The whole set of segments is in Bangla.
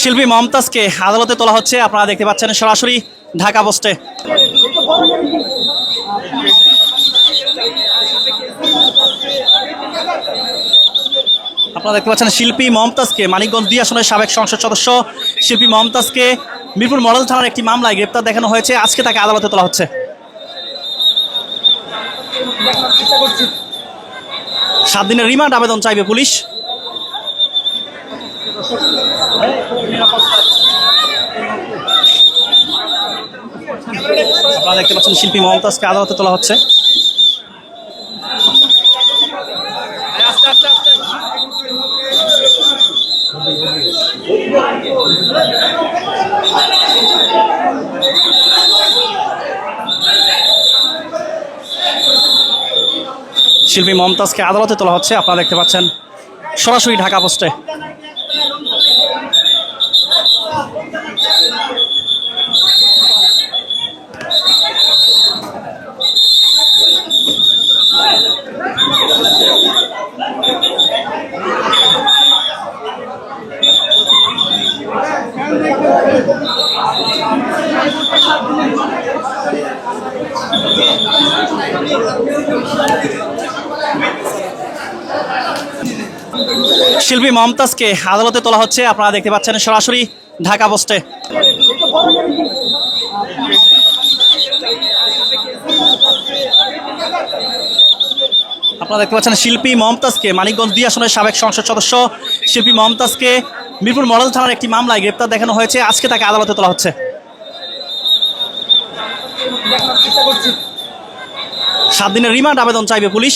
শিল্পী মমতাজকে আদালতে তোলা হচ্ছে, আপনারা দেখতে পাচ্ছেন সরাসরি ঢাকা পোস্টে। আপনারা দেখতে পাচ্ছেন শিল্পী মমতাজকে, মানিকগঞ্জ 2 আসনের সাবেক সংসদ সদস্য শিল্পী মমতাজকে মিরপুর মডেল থানার একটি মামলায় গ্রেপ্তার দেখানো হয়েছে। আজকে তাকে আদালতে তোলা হচ্ছে। 7 দিনের রিমান্ড আবেদন চাইবে পুলিশ। আপনারা দেখতে পাচ্ছেন শিল্পী মমতাজকে আদালতে তোলা হচ্ছে। শিল্পী মমতাজকে আদালতে তোলা হচ্ছে, আপনারা দেখতে পাচ্ছেন সরাসরি ঢাকা পোস্টে। শিল্পী মমতাজকে আদালতে তোলা হচ্ছে, আপনারা দেখতে পাচ্ছেন সরাসরি ঢাকা পোস্টে। আপনারা দেখতে পাচ্ছেন শিল্পী মমতাজকে, মানিকগঞ্জ 2 আসনের সাবেক সংসদ সদস্য শিল্পী মমতাজকে মিরপুর মডেল থানার একটি মামলায় গ্রেপ্তার দেখানো হয়েছে। আজকে তাকে আদালতে তোলা হচ্ছে। 7 দিনের রিমান্ড আবেদন চাইবে পুলিশ।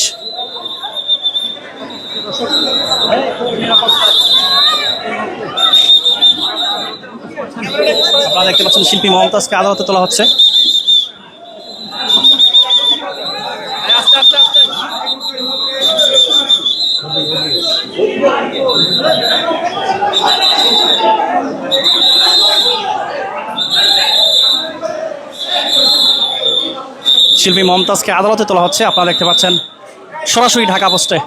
আপনারা দেখতে পাচ্ছেন শিল্পী মমতাজকে আদালতে তোলা হচ্ছে। শিল্পী মমতাজকে আদালতে তোলা হচ্ছে, আপনারা দেখতে পাচ্ছেন সরাসরি ঢাকা পোস্টে।